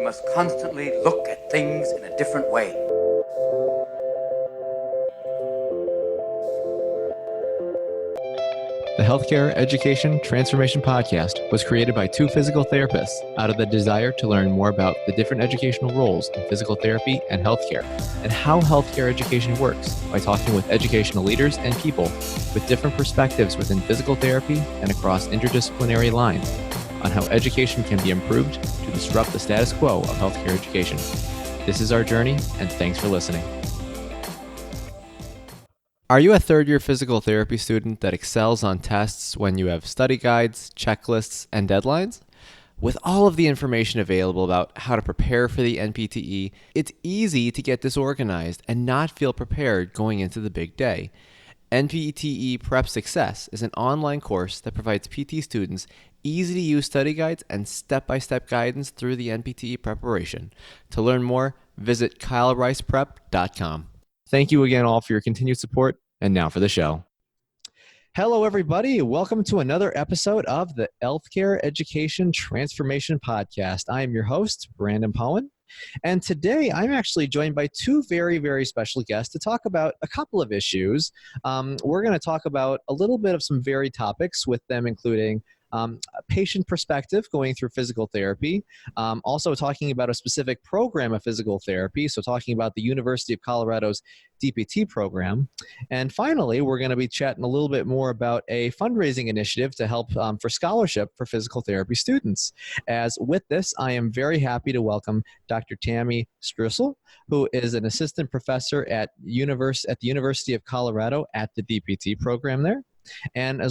must constantly look at things in a different way. The Healthcare Education Transformation Podcast was created by two physical therapists out of the desire to learn more about the different educational roles in physical therapy and healthcare, and how healthcare education works by talking with educational leaders and people with different perspectives within physical therapy and across interdisciplinary lines on how education can be improved to disrupt the status quo of healthcare education. This is our journey, and thanks for listening. Are you a third-year physical therapy student that excels on tests when you have study guides, checklists, and deadlines? With all of the information available about how to prepare for the NPTE, it's easy to get disorganized and not feel prepared going into the big day. NPTE Prep Success is an online course that provides PT students easy-to-use study guides and step-by-step guidance through the NPTE preparation. To learn more, visit kylericeprep.com. Thank you again all for your continued support, and now for the show. Hello, everybody. Welcome to another episode of the Healthcare Education Transformation Podcast. I am your host, Brandon Powen, and today I'm actually joined by two very, very special guests to talk about a couple of issues. We're going to talk about a little bit of some varied topics, with them including a patient perspective going through physical therapy, also talking about a specific program of physical therapy, so talking about the University of Colorado's DPT program. And finally, we're going to be chatting a little bit more about a fundraising initiative to help for scholarship for physical therapy students. As with this, I am very happy to welcome Dr. Tami Struessel, who is an assistant professor at the University of Colorado at the DPT program there. And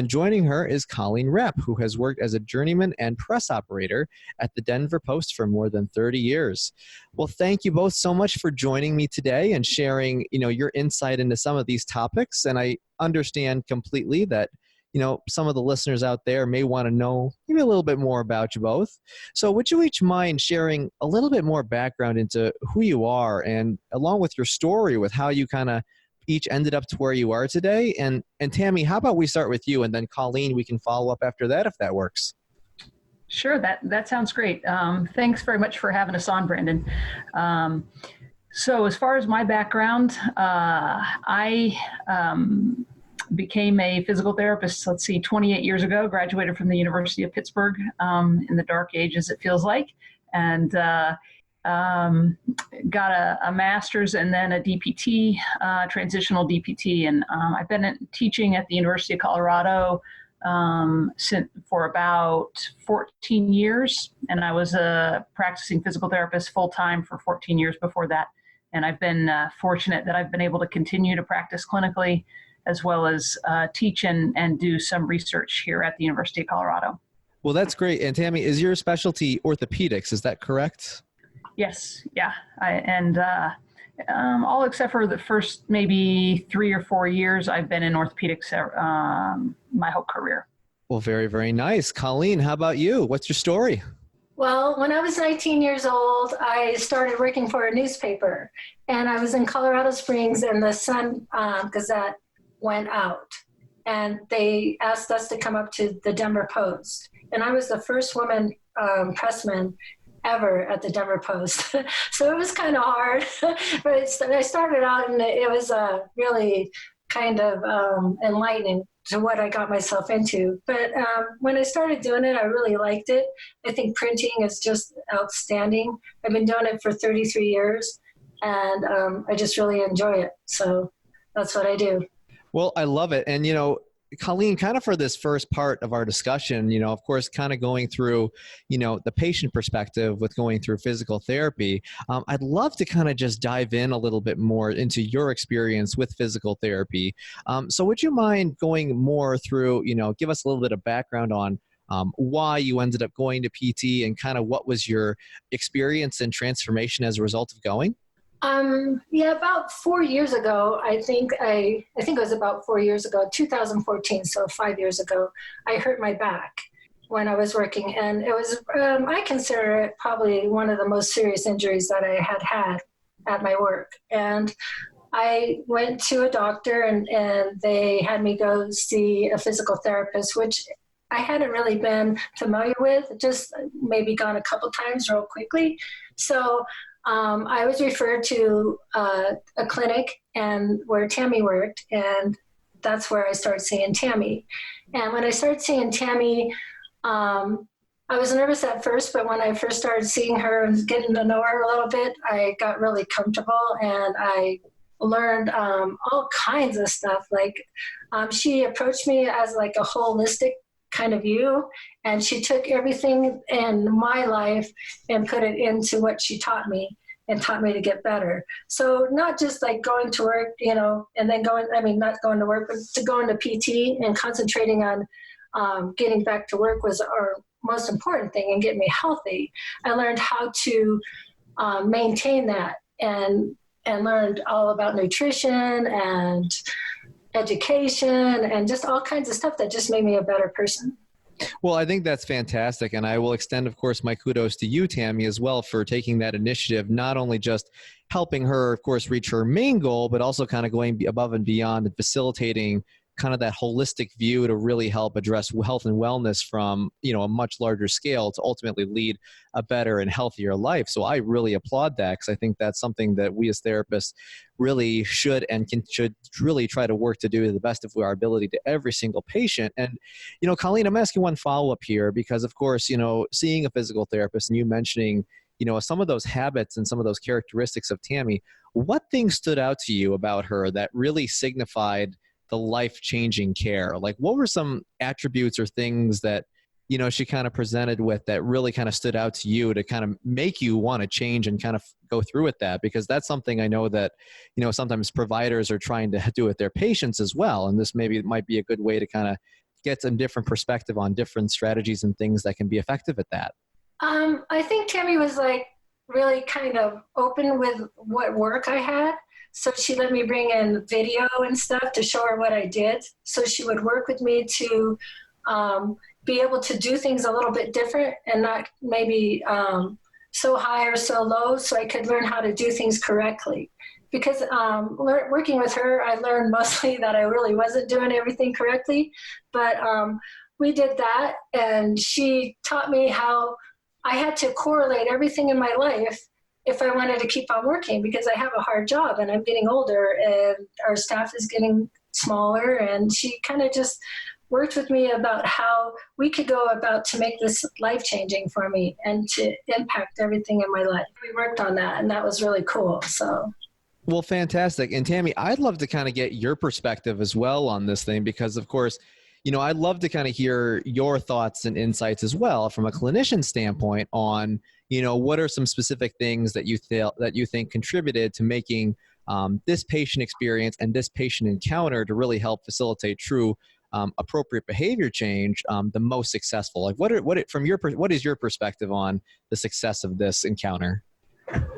joining her is Colleen Rapp, who has worked as a journeyman and press operator at the Denver Post for more than 30 years. Well, thank you both so much for joining me today and sharing, your insight into some of these topics. And I understand completely that, some of the listeners out there may want to know maybe a little bit more about you both. So would you each mind sharing a little bit more background into who you are, and along with your story with how you kind of each ended up to where you are today? And Tami, how about we start with you, and then Colleen, we can follow up after that if that works. Sure, that sounds great. Thanks very much for having us on, Brandon. So as far as my background, I became a physical therapist, 28 years ago, graduated from the University of Pittsburgh in the dark ages, it feels like, and got a master's and then a DPT, transitional DPT. And I've been teaching at the University of Colorado for about 14 years. And I was a practicing physical therapist full-time for 14 years before that. And I've been fortunate that I've been able to continue to practice clinically, as well as teach and do some research here at the University of Colorado. Well, that's great. And Tami, is your specialty orthopedics? Is that correct? Yes, yeah, all except for the first maybe 3 or 4 years, I've been in orthopedics my whole career. Well, very, very nice. Colleen, how about you? What's your story? Well, when I was 19 years old, I started working for a newspaper, and I was in Colorado Springs, and the Sun Gazette went out, and they asked us to come up to the Denver Post, and I was the first woman pressman ever at the Denver Post. So it was kind of hard, but I started out, and it was really kind of enlightening to what I got myself into. But when I started doing it, I really liked it. I think printing is just outstanding. I've been doing it for 33 years, and I just really enjoy it. So that's what I do. Well, I love it. And, Colleen, kind of for this first part of our discussion, of course, kind of going through, the patient perspective with going through physical therapy, I'd love to kind of just dive in a little bit more into your experience with physical therapy. So would you mind going more through, give us a little bit of background on why you ended up going to PT, and kind of what was your experience and transformation as a result of going? About 4 years ago, I think it was about 4 years ago, 2014, so 5 years ago, I hurt my back when I was working. And it was, I consider it probably one of the most serious injuries that I had at my work. And I went to a doctor, and they had me go see a physical therapist, which I hadn't really been familiar with, just maybe gone a couple times real quickly. So I was referred to a clinic and where Tami worked, and that's where I started seeing Tami. And when I started seeing Tami, I was nervous at first, but when I first started seeing her and getting to know her a little bit, I got really comfortable and I learned all kinds of stuff. Like she approached me as like a holistic kind of view, and she took everything in my life and put it into what she taught me and taught me to get better. So not just like going to work, and then not going to work, but to going to PT and concentrating on getting back to work was our most important thing and getting me healthy. I learned how to maintain that and learned all about nutrition and education and just all kinds of stuff that just made me a better person. Well, I think that's fantastic. And I will extend, of course, my kudos to you, Tami, as well, for taking that initiative, not only just helping her, of course, reach her main goal, but also kind of going above and beyond and facilitating kind of that holistic view to really help address health and wellness from, a much larger scale to ultimately lead a better and healthier life. So I really applaud that, because I think that's something that we as therapists really should really try to work to do to the best of our ability to every single patient. And, Colleen, I'm asking one follow-up here because, of course, seeing a physical therapist and you mentioning, some of those habits and some of those characteristics of Tami, what things stood out to you about her that really signified the life-changing care? Like, what were some attributes or things that, she kind of presented with that really kind of stood out to you to kind of make you want to change and kind of go through with that? Because that's something I know that, sometimes providers are trying to do with their patients as well. And this might be a good way to kind of get some different perspective on different strategies and things that can be effective at that. I think Tami was like really kind of open with what work I had. So she let me bring in video and stuff to show her what I did. So she would work with me to be able to do things a little bit different and not maybe so high or so low, so I could learn how to do things correctly. Because working with her, I learned mostly that I really wasn't doing everything correctly. But we did that, and she taught me how I had to correlate everything in my life if I wanted to keep on working, because I have a hard job and I'm getting older and our staff is getting smaller. And she kind of just worked with me about how we could go about to make this life-changing for me and to impact everything in my life. We worked on that, and that was really cool. So. Well, fantastic. And Tami, I'd love to kind of get your perspective as well on this thing, because of course, I'd love to kind of hear your thoughts and insights as well from a clinician standpoint on, what are some specific things that you think contributed to making this patient experience and this patient encounter to really help facilitate true appropriate behavior change the most successful? Like, what is your perspective on the success of this encounter?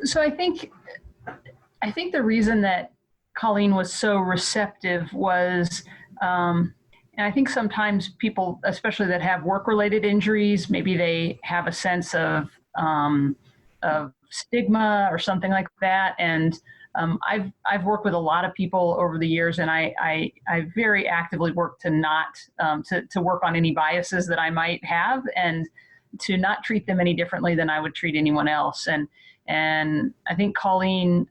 So I think the reason that Colleen was so receptive was, and I think sometimes people, especially that have work-related injuries, maybe they have a sense of stigma or something like that. And I've worked with a lot of people over the years, and I very actively work to not to work on any biases that I might have, and to not treat them any differently than I would treat anyone else. And I think Colleen,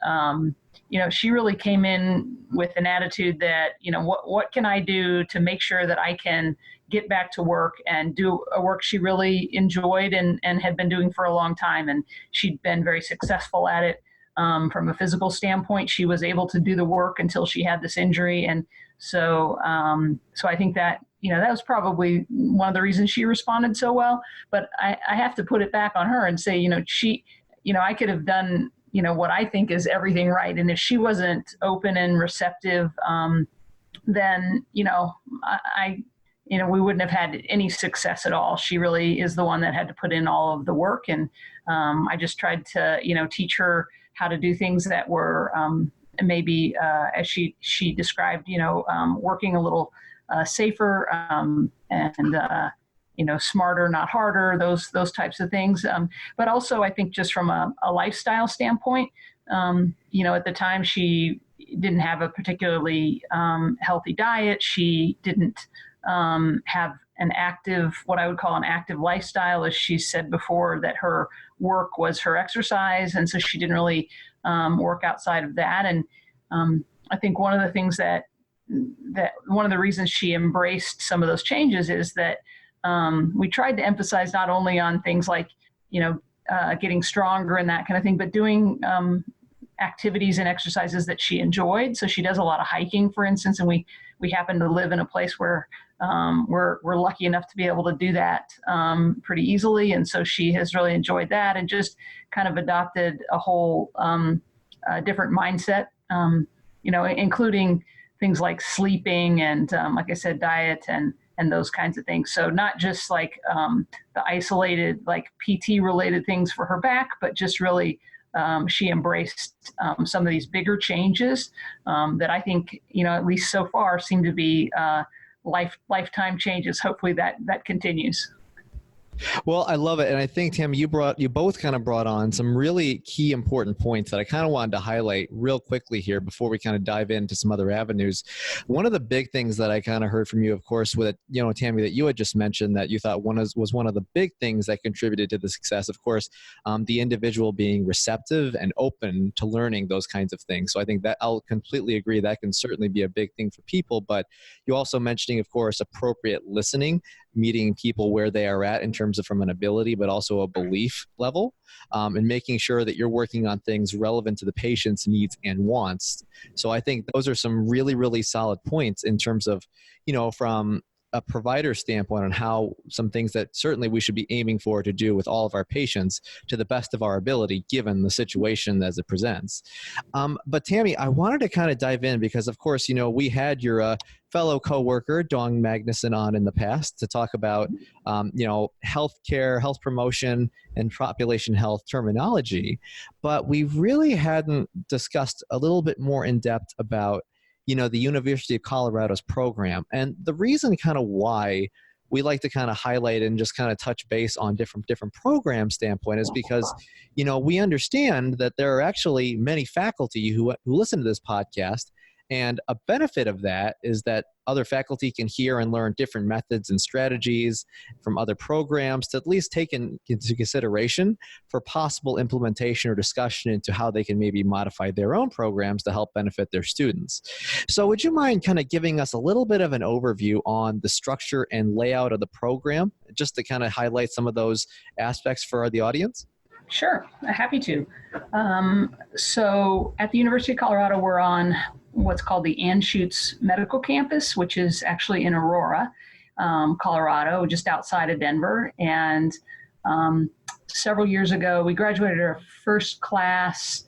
she really came in with an attitude that, what can I do to make sure that I can get back to work and do a work she really enjoyed and had been doing for a long time. And she'd been very successful at it. From a physical standpoint, she was able to do the work until she had this injury. And so I think that, that was probably one of the reasons she responded so well. But I have to put it back on her and say, I could have done, what I think is everything right. And if she wasn't open and receptive, then, we wouldn't have had any success at all. She really is the one that had to put in all of the work. And I just tried to, teach her how to do things that were maybe, as she described, working a little safer and smarter, not harder, those types of things. But also, I think just from a lifestyle standpoint, at the time she didn't have a particularly healthy diet. She didn't have an active, what I would call an active lifestyle. As she said before, that her work was her exercise, and so she didn't really work outside of that. And I think one of the things that one of the reasons she embraced some of those changes is that we tried to emphasize not only on things like, getting stronger and that kind of thing, but doing activities and exercises that she enjoyed. So she does a lot of hiking, for instance, and we happen to live in a place where we're lucky enough to be able to do that pretty easily. And so she has really enjoyed that and just kind of adopted a whole different mindset, including things like sleeping and, like I said, diet and those kinds of things. So not just like the isolated, like PT related things for her back, but just really she embraced some of these bigger changes that I think, at least so far, seem to be lifetime changes. Hopefully that continues. Well, I love it. And I think, Tami, you both kind of brought on some really key important points that I kind of wanted to highlight real quickly here before we kind of dive into some other avenues. One of the big things that I kind of heard from you, of course, with, Tami, that you had just mentioned that you thought was one of the big things that contributed to the success, of course, the individual being receptive and open to learning those kinds of things. So I think that I'll completely agree. That can certainly be a big thing for people, but you also mentioning, of course, appropriate listening, meeting people where they are at in terms of from an ability, but also a belief level, and making sure that you're working on things relevant to the patient's needs and wants. So I think those are some really, really solid points in terms of, from a provider standpoint on how some things that certainly we should be aiming for to do with all of our patients to the best of our ability, given the situation as it presents. But Tami, I wanted to kind of dive in because, of course, we had your fellow coworker, Dawn Magnuson, on in the past to talk about, healthcare, health promotion, and population health terminology. But we really hadn't discussed a little bit more in depth about the University of Colorado's program. And the reason kind of why we like to kind of highlight and just kind of touch base on different program standpoint is because, we understand that there are actually many faculty who listen to this podcast. And a benefit of that is that other faculty can hear and learn different methods and strategies from other programs to at least take into consideration for possible implementation or discussion into how they can maybe modify their own programs to help benefit their students. So would you mind kind of giving us a little bit of an overview on the structure and layout of the program, just to kind of highlight some of those aspects for the audience? Sure, happy to. So at the University of Colorado, we're on what's called the Anschutz Medical Campus, which is actually in Aurora, Colorado, just outside of Denver. And several years ago, we graduated our first class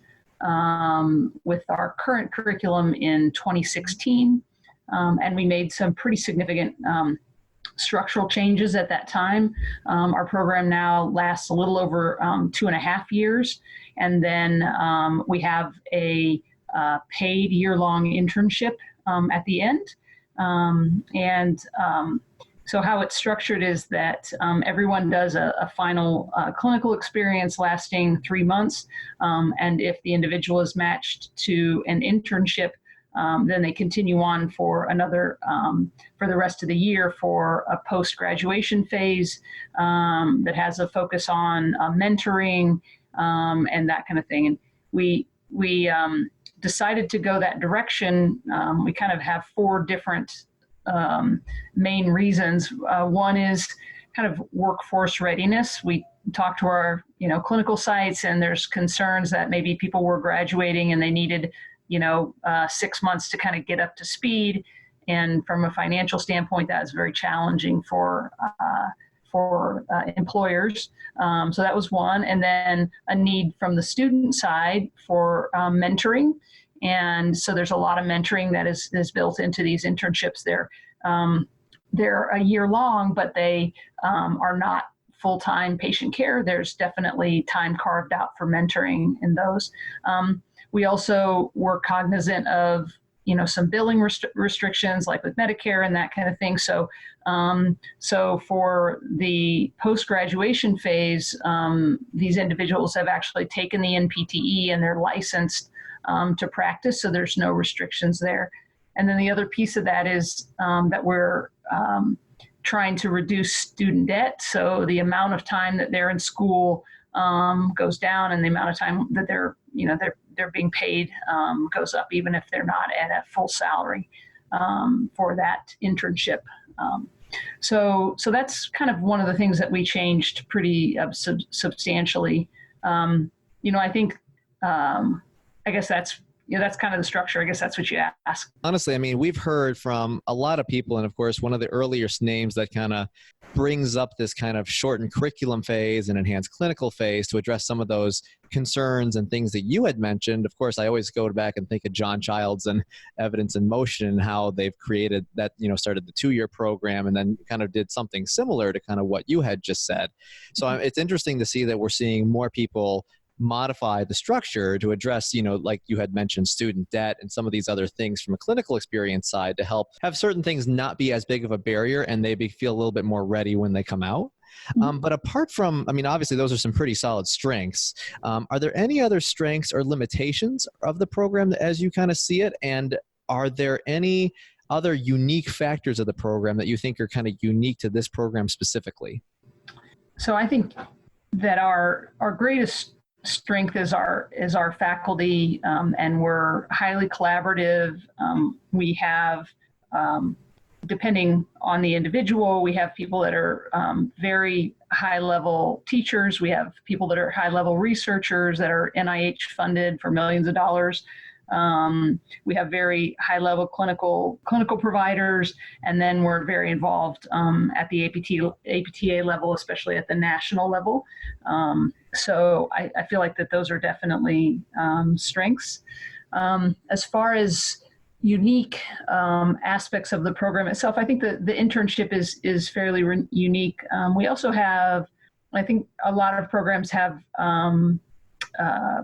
with our current curriculum in 2016. And we made some pretty significant structural changes at that time. Our program now lasts a little over 2.5 years. And then we have a paid year-long internship at the end. So how it's structured is that everyone does a final clinical experience lasting 3 months. And if the individual is matched to an internship, then they continue on for for the rest of the year for a post-graduation phase that has a focus on mentoring and that kind of thing. And we decided to go that direction. We kind of have 4 different main reasons. One is kind of workforce readiness. We talked to our clinical sites, and there's concerns that maybe people were graduating and they needed 6 months to kind of get up to speed. And from a financial standpoint, that is very challenging for employers. So that was one. And then a need from the student side for mentoring. And so there's a lot of mentoring that is built into these internships. They're a year long, but they are not full-time patient care. There's definitely time carved out for mentoring in those. We also were cognizant of, some billing restrictions like with Medicare and that kind of thing. So, for the post-graduation phase, these individuals have actually taken the NPTE and they're licensed to practice. So there's no restrictions there. And then the other piece of that is that we're trying to reduce student debt. So the amount of time that they're in school goes down, and the amount of time that they're being paid goes up, even if they're not at a full salary for that internship. So that's kind of one of the things that we changed pretty substantially. I think, I guess that's kind of the structure. I guess that's what you ask. Honestly, I mean, we've heard from a lot of people, and of course, one of the earliest names that kind of brings up this kind of shortened curriculum phase and enhanced clinical phase to address some of those concerns and things that you had mentioned. Of course, I always go back and think of John Childs and Evidence in Motion and how they've created that, started the 2-year program and then kind of did something similar to kind of what you had just said. So it's interesting to see that we're seeing more people modify the structure to address, like you had mentioned, student debt and some of these other things from a clinical experience side to help have certain things not be as big of a barrier and they feel a little bit more ready when they come out. But apart from, obviously those are some pretty solid strengths. Are there any other strengths or limitations of the program as you kind of see it? And are there any other unique factors of the program that you think are kind of unique to this program specifically? So I think that our greatest strength is our faculty, and we're highly collaborative. We have, depending on the individual, we have people that are very high-level teachers. We have people that are high-level researchers that are NIH funded for millions of dollars. We have very high-level clinical providers, and then we're very involved at the APTA level, especially at the national level. So I feel like that those are definitely strengths. As far as unique aspects of the program itself, I think the internship is fairly unique. We also have, I think a lot of programs have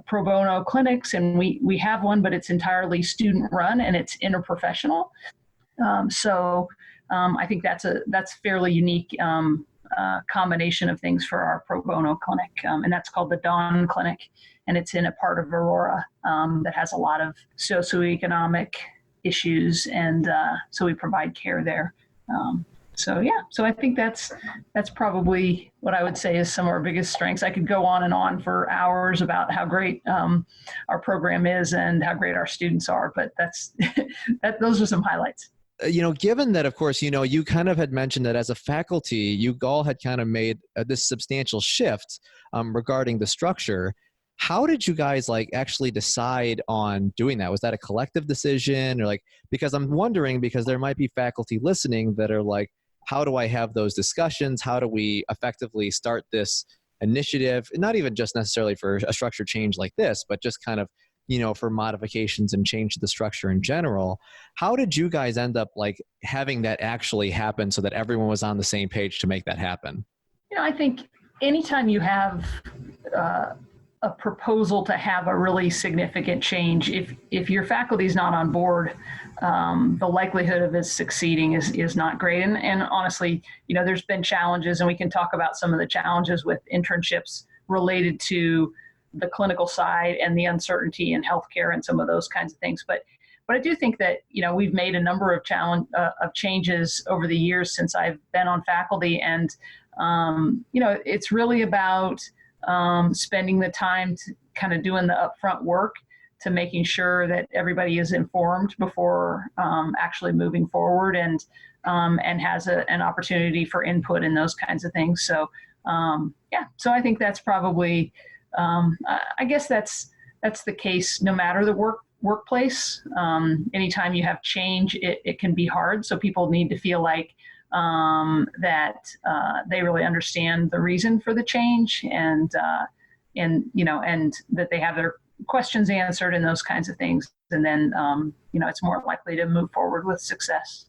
pro bono clinics, and we have one, but it's entirely student run and it's interprofessional. So I think that's fairly unique combination of things for our pro bono clinic, and that's called the Dawn Clinic, and it's in a part of Aurora that has a lot of socioeconomic issues, and so we provide care there. So I think that's probably what I would say is some of our biggest strengths. I could go on and on for hours about how great our program is and how great our students are, but those are some highlights. Given that, of course, you kind of had mentioned that as a faculty, you all had kind of made this substantial shift regarding the structure. How did you guys actually decide on doing that? Was that a collective decision, or because I'm wondering, because there might be faculty listening that are like, how do I have those discussions? How do we effectively start this initiative? Not even just necessarily for a structure change like this, but just kind of, for modifications and change to the structure in general. How did you guys end up having that actually happen so that everyone was on the same page to make that happen? I think anytime you have a proposal to have a really significant change, if your faculty is not on board, the likelihood of it succeeding is not great. And honestly, there's been challenges, and we can talk about some of the challenges with internships related to the clinical side and the uncertainty in healthcare and some of those kinds of things. But I do think that, we've made a number of changes over the years since I've been on faculty. And, it's really about spending the time to kind of doing the upfront work to making sure that everybody is informed before actually moving forward and has an opportunity for input in those kinds of things. So, so I think that's probably, I guess that's the case no matter the workplace. Anytime you have change, it can be hard. So people need to feel like that they really understand the reason for the change, and that they have their questions answered and those kinds of things. And then, it's more likely to move forward with success.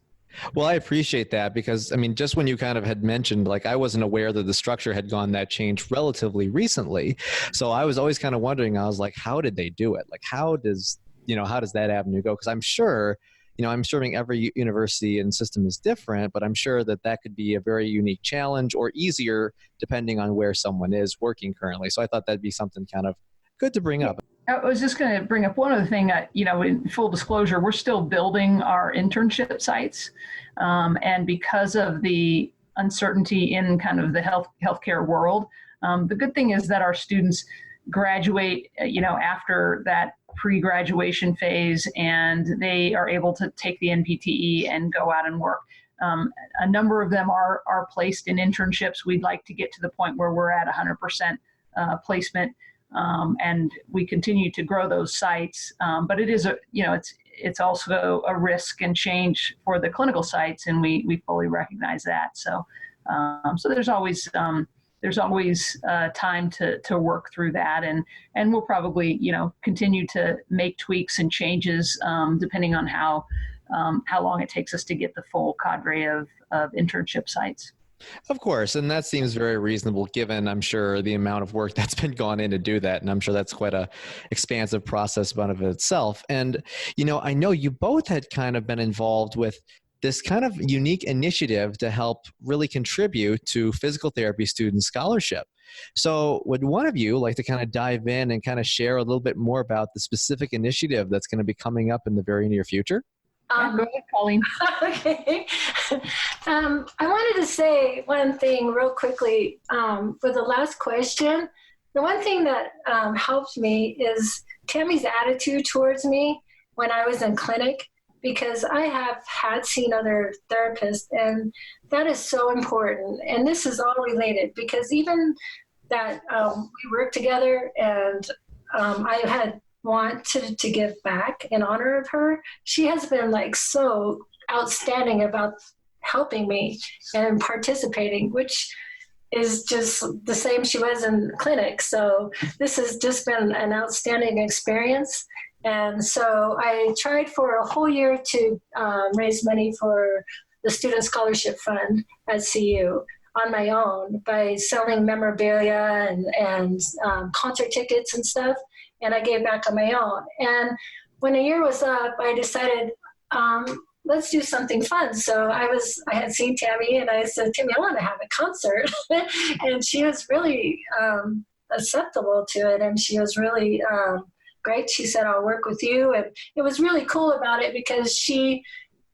Well, I appreciate that, because just when you kind of had mentioned, I wasn't aware that the structure had gone that change relatively recently. So I was always kind of wondering, I was like, how did they do it? How does that avenue go? Because I'm sure, I'm assuming every university and system is different, but I'm sure that could be a very unique challenge, or easier depending on where someone is working currently. So I thought that'd be something kind of good to bring up. I was just going to bring up one other thing. In full disclosure, we're still building our internship sites. And because of the uncertainty in kind of the healthcare world. The good thing is that our students graduate, after that pre-graduation phase, and they are able to take the NPTE and go out and work. A number of them are placed in internships. We'd like to get to the point where we're at 100% placement, and we continue to grow those sites. But it is it's also a risk and change for the clinical sites, and we fully recognize that. So there's always time to work through that, and we'll probably continue to make tweaks and changes depending on how long it takes us to get the full cadre of internship sites. Of course, and that seems very reasonable given, I'm sure, the amount of work that's been gone in to do that, and I'm sure that's quite a expansive process in of itself. And I know you both had kind of been involved with this kind of unique initiative to help really contribute to physical therapy student scholarship. So would one of you like to kind of dive in and kind of share a little bit more about the specific initiative that's going to be coming up in the very near future? Go ahead, Colleen. Okay. I wanted to say one thing real quickly for the last question. The one thing that helped me is Tami's attitude towards me when I was in clinic, because I had seen other therapists, and that is so important. And this is all related, because even that we worked together, and I had wanted to give back in honor of her. She has been so outstanding about helping me and participating, which is just the same she was in clinic. So this has just been an outstanding experience. And so I tried for a whole year to raise money for the Student Scholarship Fund at CU on my own by selling memorabilia and concert tickets and stuff. And I gave back on my own. And when a year was up, I decided, let's do something fun. So I had seen Tami, and I said, Tami, I want to have a concert. And she was really acceptable to it. And she was really great. She said, I'll work with you. And it was really cool about it because she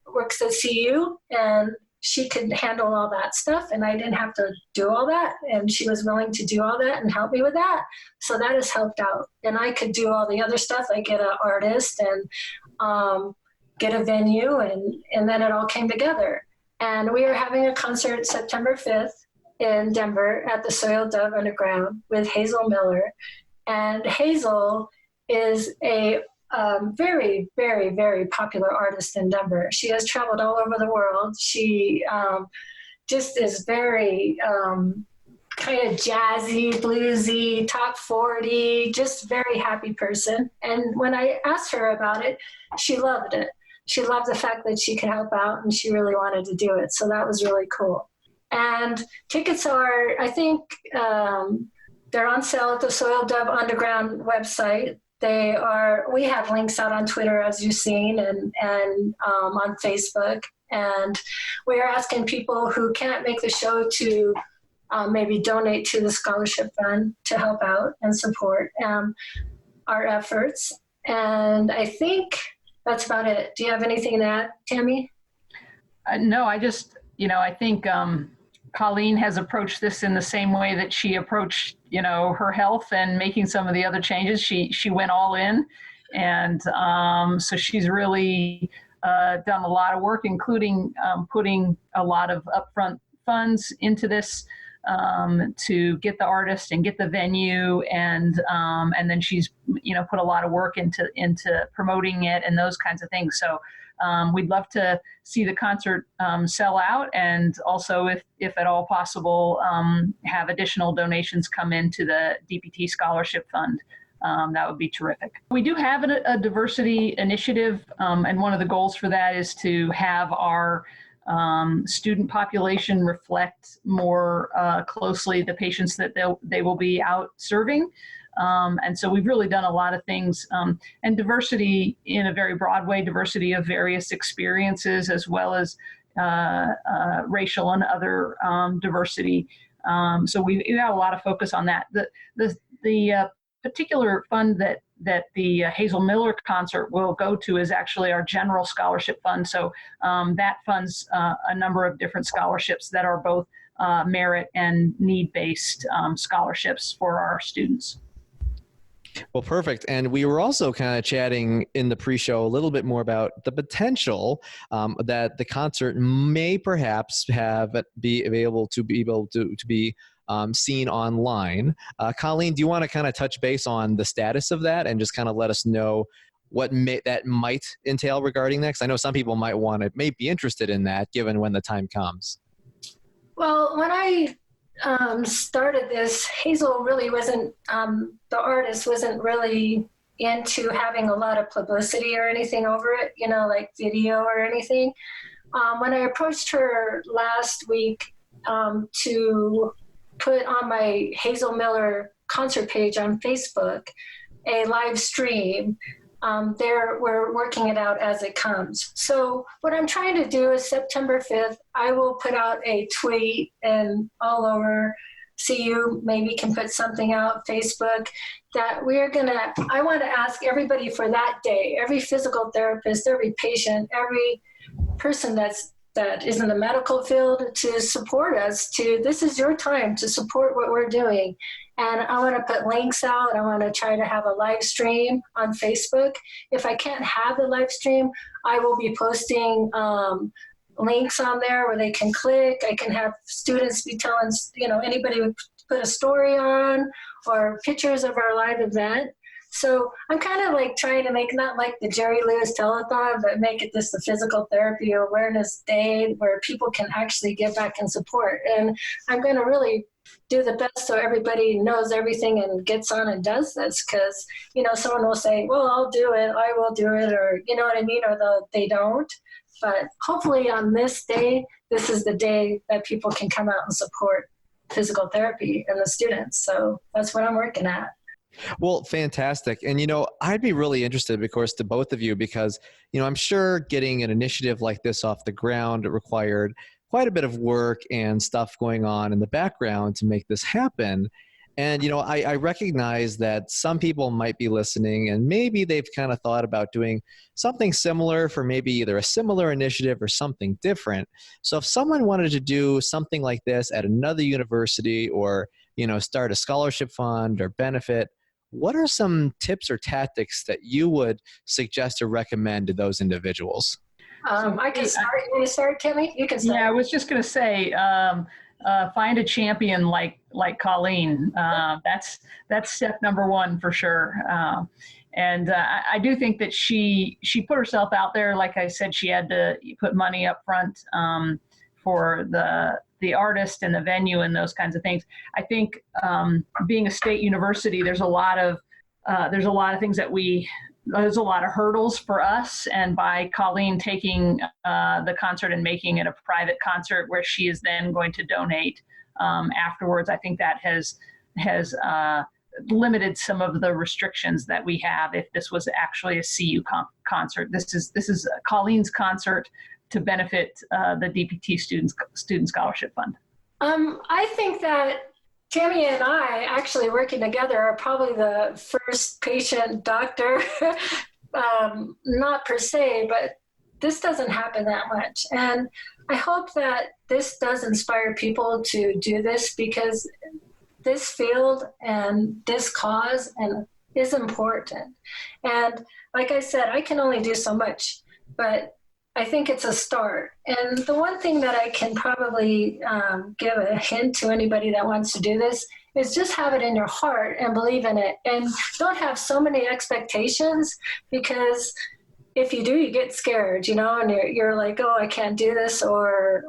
works at CU, and she could handle all that stuff, and I didn't have to do all that. And she was willing to do all that and help me with that. So that has helped out. And I could do all the other stuff, like get an artist and get a venue, and then it all came together. And we are having a concert September 5th in Denver at the Soiled Dove Underground with Hazel Miller. And Hazel is a very, very, very popular artist in Denver. She has traveled all over the world. She just is very kind of jazzy, bluesy, top 40, just very happy person. And when I asked her about it, she loved it. She loved the fact that she could help out, and she really wanted to do it. So that was really cool. And tickets are, I think, they're on sale at the Soiled Dove Underground website. We have links out on Twitter, as you've seen, and on Facebook. And we are asking people who can't make the show to maybe donate to the scholarship fund to help out and support our efforts. And I think that's about it. Do you have anything to add, Tami? No, I just, I think Colleen has approached this in the same way that she approached, her health and making some of the other changes. She went all in. And so she's really done a lot of work, including putting a lot of upfront funds into this to get the artist and get the venue. And then she's, put a lot of work into promoting it and those kinds of things. So we'd love to see the concert sell out, and also, if at all possible, have additional donations come into the DPT Scholarship Fund. That would be terrific. We do have a diversity initiative, and one of the goals for that is to have our student population reflect more closely the patients that they will be out serving. And so we've really done a lot of things, and diversity in a very broad way, diversity of various experiences, as well as racial and other diversity. So we have a lot of focus on that. The particular fund that the Hazel Miller concert will go to is actually our general scholarship fund. So that funds a number of different scholarships that are both merit and need-based scholarships for our students. Well, perfect. And we were also kind of chatting in the pre-show a little bit more about the potential that the concert may perhaps be available to be seen online. Colleen, do you want to kind of touch base on the status of that and just kind of let us know what that might entail regarding that? 'Cause I know some people may be interested in that given when the time comes. Well, when I started this, Hazel really wasn't, the artist wasn't really into having a lot of publicity or anything over it, like video or anything. When I approached her last week to put on my Hazel Miller concert page on Facebook a live stream, we're working it out as it comes. So what I'm trying to do is September 5th, I will put out a tweet and all over CU maybe can put something out, Facebook, that I want to ask everybody for that day, every physical therapist, every patient, every person that is in the medical field to support us. This is your time to support what we're doing. And I want to put links out. I want to try to have a live stream on Facebook. If I can't have the live stream, I will be posting links on there where they can click. I can have students be telling, anybody would put a story on or pictures of our live event. So I'm kind of like trying to make, not like the Jerry Lewis telethon, but make it just a physical therapy awareness day where people can actually give back and support. And I'm going to really do the best so everybody knows everything and gets on and does this, because, someone will say, well, I'll do it, I will do it, or you know what I mean, or they don't. But hopefully on this day, this is the day that people can come out and support physical therapy and the students. So that's what I'm working at. Well, fantastic. And, I'd be really interested, of course, to both of you, because, I'm sure getting an initiative like this off the ground required quite a bit of work and stuff going on in the background to make this happen. And, I recognize that some people might be listening and maybe they've kind of thought about doing something similar for maybe either a similar initiative or something different. So if someone wanted to do something like this at another university or, start a scholarship fund or benefit, what are some tips or tactics that you would suggest or recommend to those individuals? I can start. You want to start, Tami? You can start. Yeah, I was just going to say, find a champion like Colleen. That's step number one for sure. And I do think that she put herself out there. Like I said, she had to put money up front for the artist and the venue and those kinds of things. I think being a state university, there's a lot of things that there's a lot of hurdles for us. And by Colleen taking the concert and making it a private concert where she is then going to donate afterwards, I think that has limited some of the restrictions that we have if this was actually a CU concert. This is Colleen's concert to benefit the DPT Student Scholarship Fund. I think that Tami and I actually working together are probably the first patient doctor, not per se, but this doesn't happen that much. And I hope that this does inspire people to do this, because this field and this cause is important. And like I said, I can only do so much, but I think it's a start. And the one thing that I can probably give a hint to anybody that wants to do this is just have it in your heart and believe in it. And don't have so many expectations, because if you do, you get scared, and you're like, oh, I can't do this, or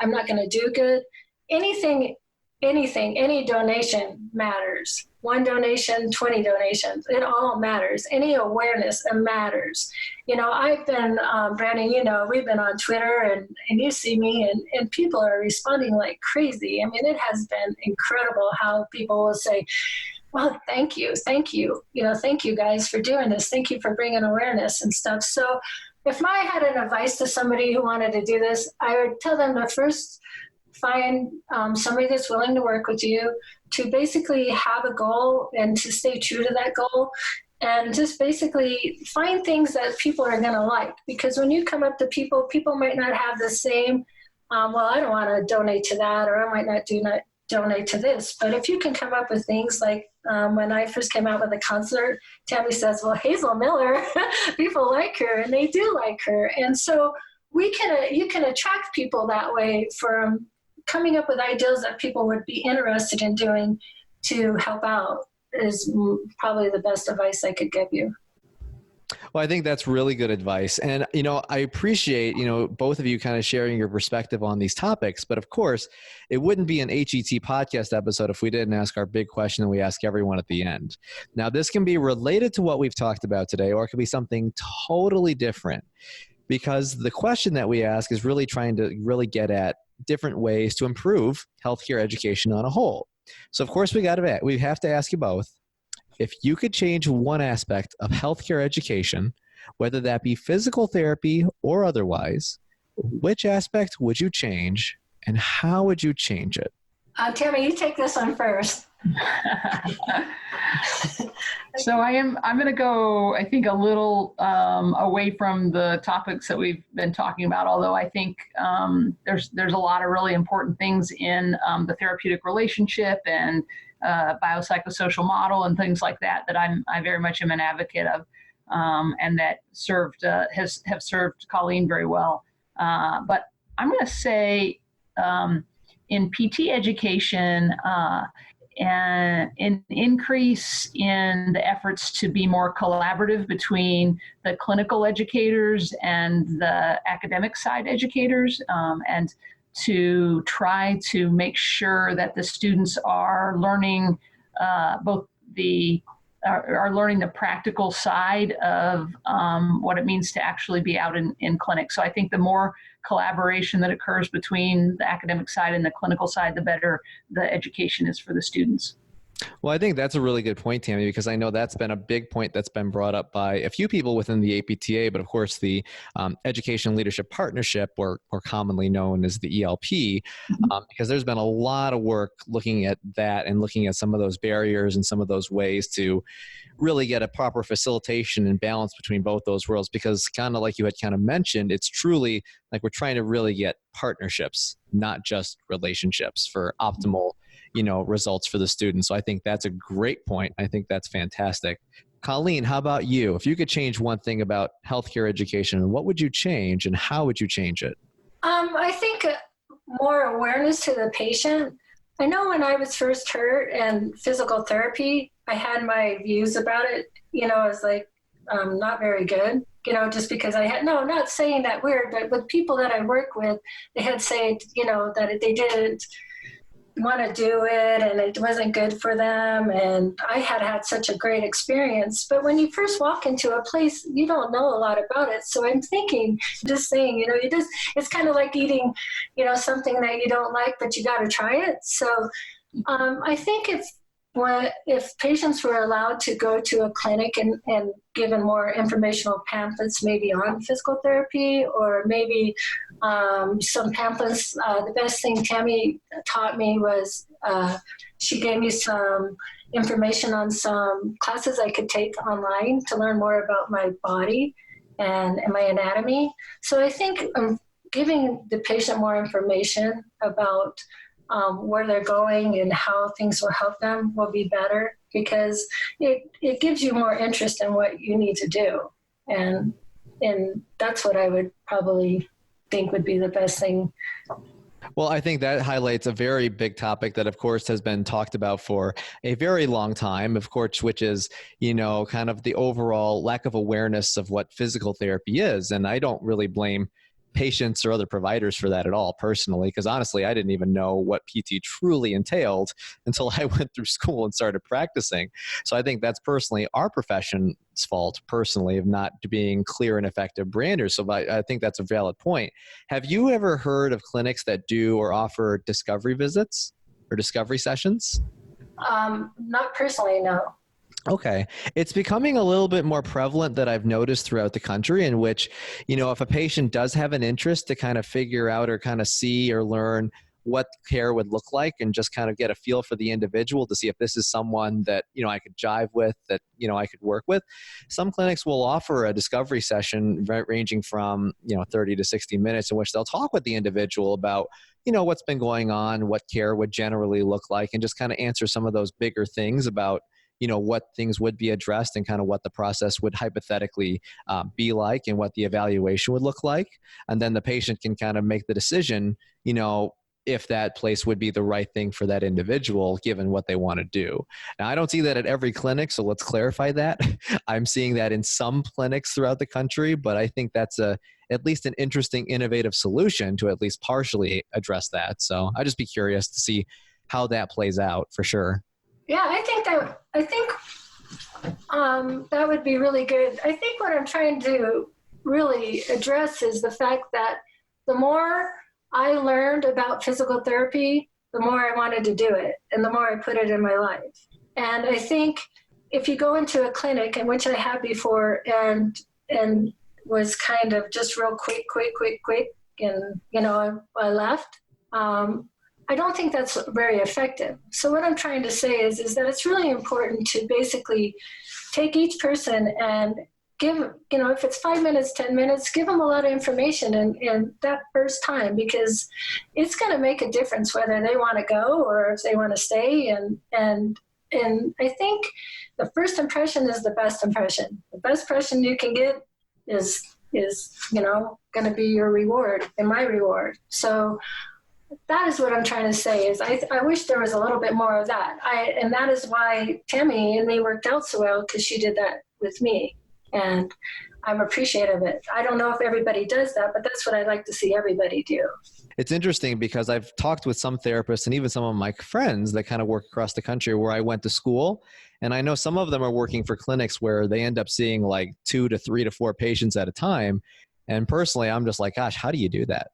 I'm not going to do good. Any donation matters. 1 donation, 20 donations, it all matters. Any awareness matters. I've been, Brandon, we've been on Twitter and you see me and people are responding like crazy. I mean, it has been incredible how people will say, well, thank you. Thank you guys for doing this. Thank you for bringing awareness and stuff. So if I had an advice to somebody who wanted to do this, I would tell them to first find somebody that's willing to work with you, to basically have a goal and to stay true to that goal, and just basically find things that people are going to like. Because when you come up to people, people might not have the same, well, I don't want to donate to that, or I might not donate to this. But if you can come up with things like when I first came out with a concert, Tami says, well, Hazel Miller, people like her, and they do like her. And so you can attract people that way from coming up with ideas that people would be interested in doing to help out is probably the best advice I could give you. Well, I think that's really good advice. And, I appreciate, both of you kind of sharing your perspective on these topics. But of course, it wouldn't be an HET podcast episode if we didn't ask our big question that we ask everyone at the end. Now, this can be related to what we've talked about today, or it could be something totally different, because the question that we ask is really trying to really get at different ways to improve healthcare education on a whole. So, of course, we have to ask you both. If you could change one aspect of healthcare education, whether that be physical therapy or otherwise, which aspect would you change and how would you change it? Tami, you take this one first. So I'm going to go, I think, a little away from the topics that we've been talking about, although I think there's a lot of really important things in the therapeutic relationship and biopsychosocial model and things like that I very much am an advocate of, and that have served Colleen very well. But I'm going to say in PT education, and an increase in the efforts to be more collaborative between the clinical educators and the academic side educators, and to try to make sure that the students are learning are learning the practical side of what it means to actually be out in clinic. So I think the more collaboration that occurs between the academic side and the clinical side, the better the education is for the students. Well, I think that's a really good point, Tami, because I know that's been a big point that's been brought up by a few people within the APTA, but of course the Education Leadership Partnership, or commonly known as the ELP, because there's been a lot of work looking at that and looking at some of those barriers and some of those ways to really get a proper facilitation and balance between both those worlds, because kind of like you had kind of mentioned, it's truly like we're trying to really get partnerships, not just relationships, for optimal results for the students. So I think that's a great point. I think that's fantastic. Colleen, how about you? If you could change one thing about healthcare education, what would you change and how would you change it? I think more awareness to the patient. I know when I was first hurt and physical therapy, I had my views about it. I was like, not very good. Just because not saying that weird, but with people that I work with, they had said, that they didn't want to do it and it wasn't good for them. And I had such a great experience. But when you first walk into a place, you don't know a lot about it. So I'm thinking, just saying, it's kind of like eating, something that you don't like, but you got to try it. So I think if patients were allowed to go to a clinic and given more informational pamphlets, maybe on physical therapy, or maybe some pamphlets. The best thing Tami taught me was she gave me some information on some classes I could take online to learn more about my body and my anatomy. So I think giving the patient more information about where they're going and how things will help them will be better, because it gives you more interest in what you need to do. And that's what I would probably think would be the best thing. Well, I think that highlights a very big topic that, of course, has been talked about for a very long time, of course, which is, kind of the overall lack of awareness of what physical therapy is. And I don't really blame patients or other providers for that at all, personally, because honestly, I didn't even know what PT truly entailed until I went through school and started practicing. So I think that's personally our profession's fault, personally, of not being clear and effective branders. So I think that's a valid point. Have you ever heard of clinics that do or offer discovery visits or discovery sessions? Not personally, no. Okay. It's becoming a little bit more prevalent that I've noticed throughout the country, in which, if a patient does have an interest to kind of figure out or kind of see or learn what care would look like and just kind of get a feel for the individual to see if this is someone that, I could jive with, that, I could work with. Some clinics will offer a discovery session ranging from, 30 to 60 minutes in which they'll talk with the individual about, what's been going on, what care would generally look like, and just kind of answer some of those bigger things about, what things would be addressed and kind of what the process would hypothetically be like and what the evaluation would look like. And then the patient can kind of make the decision, if that place would be the right thing for that individual, given what they want to do. Now, I don't see that at every clinic, so let's clarify that. I'm seeing that in some clinics throughout the country, but I think that's at least an interesting, innovative solution to at least partially address that. So I'd just be curious to see how that plays out for sure. Yeah, I think that would be really good. I think what I'm trying to really address is the fact that the more I learned about physical therapy, the more I wanted to do it and the more I put it in my life. And I think if you go into a clinic, in which I have before, and was kind of just real quick, and, I left, I don't think that's very effective. So what I'm trying to say is that it's really important to basically take each person and give, if it's 5 minutes, 10 minutes, give them a lot of information in that first time, because it's going to make a difference whether they want to go or if they want to stay. And I think the first impression is the best impression. The best impression you can get is going to be your reward and my reward. So that is what I'm trying to say is I wish there was a little bit more of that. And that is why Tami and me worked out so well, because she did that with me. And I'm appreciative of it. I don't know if everybody does that, but that's what I'd like to see everybody do. It's interesting because I've talked with some therapists and even some of my friends that kind of work across the country where I went to school. And I know some of them are working for clinics where they end up seeing like 2 to 3 to 4 patients at a time. And personally, I'm just like, gosh, how do you do that?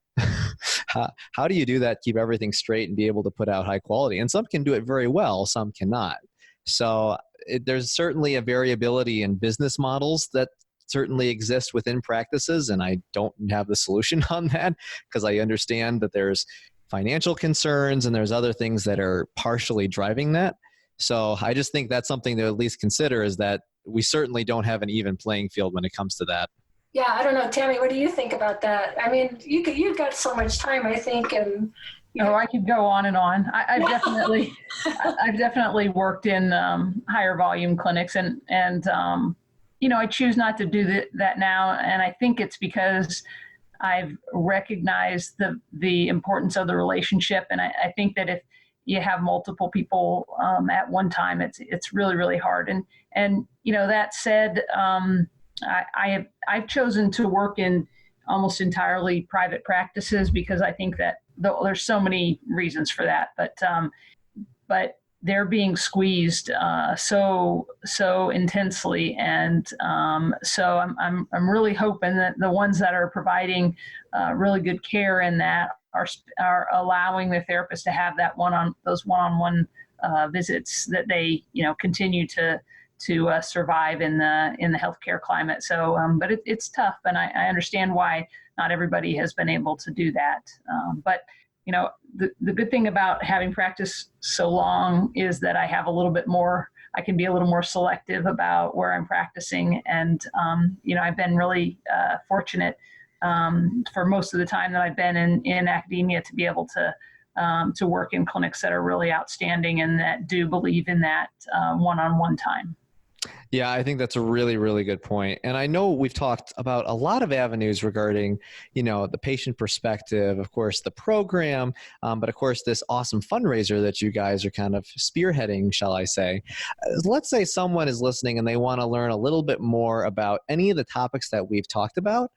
How do you do that, keep everything straight and be able to put out high quality? And some can do it very well, some cannot. So there's certainly a variability in business models that certainly exist within practices, and I don't have the solution on that because I understand that there's financial concerns and there's other things that are partially driving that. So I just think that's something to at least consider, is that we certainly don't have an even playing field when it comes to that. Yeah, I don't know, Tami, what do you think about that? I mean, you've got so much time, I think, and I could go on and on. I've definitely worked in higher volume clinics, and I choose not to do that now, and I think it's because I've recognized the importance of the relationship, and I think that if you have multiple people at one time, it's really, really hard. And that said, I've chosen to work in almost entirely private practices because I think that there's so many reasons for that, but they're being squeezed so intensely, and so I'm really hoping that the ones that are providing really good care in that are allowing the therapist to have that those one-on-one visits, that they continue to survive in the healthcare climate. So, but it's tough, and I understand why not everybody has been able to do that. But the good thing about having practiced so long is that I have a little bit more. I can be a little more selective about where I'm practicing, and I've been really fortunate for most of the time that I've been in academia to be able to work in clinics that are really outstanding and that do believe in that one-on-one time. Yeah, I think that's a really, really good point. And I know we've talked about a lot of avenues regarding, the patient perspective, of course, the program, but of course, this awesome fundraiser that you guys are kind of spearheading, shall I say. Let's say someone is listening and they want to learn a little bit more about any of the topics that we've talked about.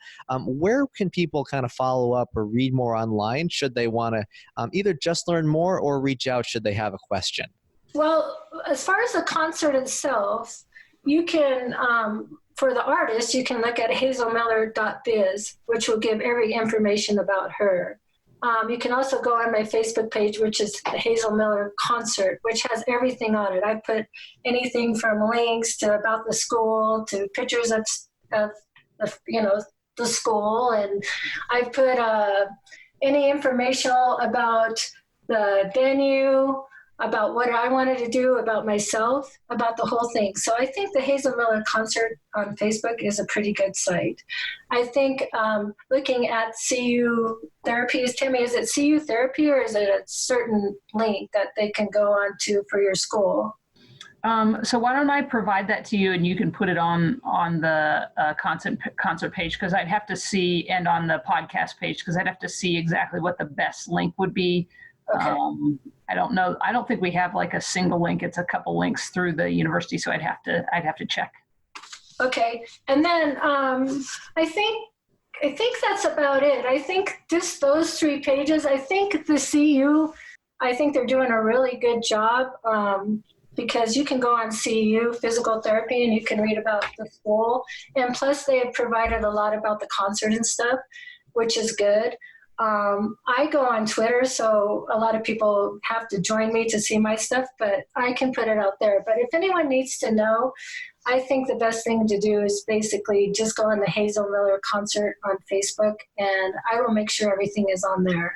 Where can people kind of follow up or read more online should they want to either just learn more or reach out should they have a question? Well, as far as the concert itself, you can, for the artist, you can look at hazelmiller.biz, which will give every information about her. You can also go on my Facebook page, which is the Hazel Miller Concert, which has everything on it. I put anything from links to about the school to pictures of the school, and I put any informational about the venue, about what I wanted to do, about myself, about the whole thing. So I think the Hazel Miller concert on Facebook is a pretty good site. I think looking at CU therapies, Tami, is it CU therapy or is it a certain link that they can go on to for your school? So why don't I provide that to you and you can put it on the concert page, because I'd have to see, and on the podcast page, because I'd have to see exactly what the best link would be. Okay. I don't know. I don't think we have like a single link. It's a couple links through the university, so I'd have to check. Okay, and then I think that's about it. I think just those 3 pages. I think the CU, I think they're doing a really good job. Because you can go on CU physical therapy and you can read about the school. And plus they have provided a lot about the concert and stuff, which is good. I go on Twitter, so a lot of people have to join me to see my stuff, but I can put it out there. But if anyone needs to know, I think the best thing to do is basically just go on the Hazel Miller concert on Facebook, and I will make sure everything is on there.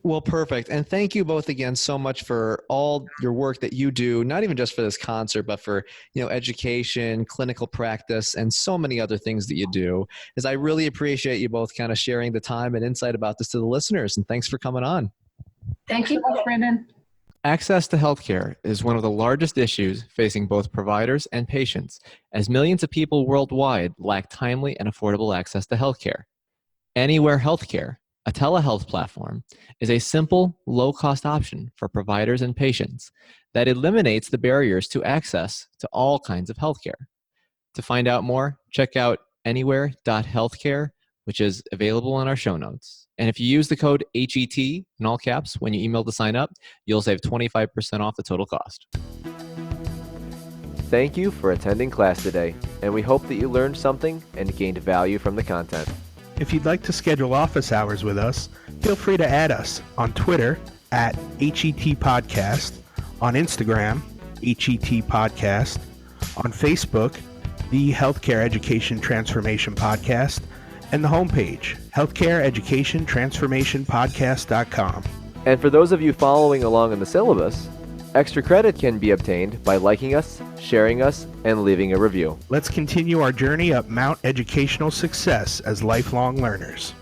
Well, perfect. And thank you both again so much for all your work that you do, not even just for this concert, but for, education, clinical practice, and so many other things that you do. As I really appreciate you both kind of sharing the time and insight about this to the listeners. And thanks for coming on. Thank you, Brandon. Access to healthcare is one of the largest issues facing both providers and patients, as millions of people worldwide lack timely and affordable access to healthcare. Anywhere Healthcare, a telehealth platform, is a simple, low-cost option for providers and patients that eliminates the barriers to access to all kinds of healthcare. To find out more, check out anywhere.healthcare, which is available in our show notes. And if you use the code HET in all caps when you email to sign up, you'll save 25% off the total cost. Thank you for attending class today, and we hope that you learned something and gained value from the content. If you'd like to schedule office hours with us, feel free to add us on Twitter at HET Podcast, on Instagram, HET Podcast, on Facebook, the Healthcare Education Transformation Podcast, and the homepage, healthcareeducationtransformationpodcast.com. And for those of you following along in the syllabus, extra credit can be obtained by liking us, sharing us, and leaving a review. Let's continue our journey up Mount Educational Success as lifelong learners.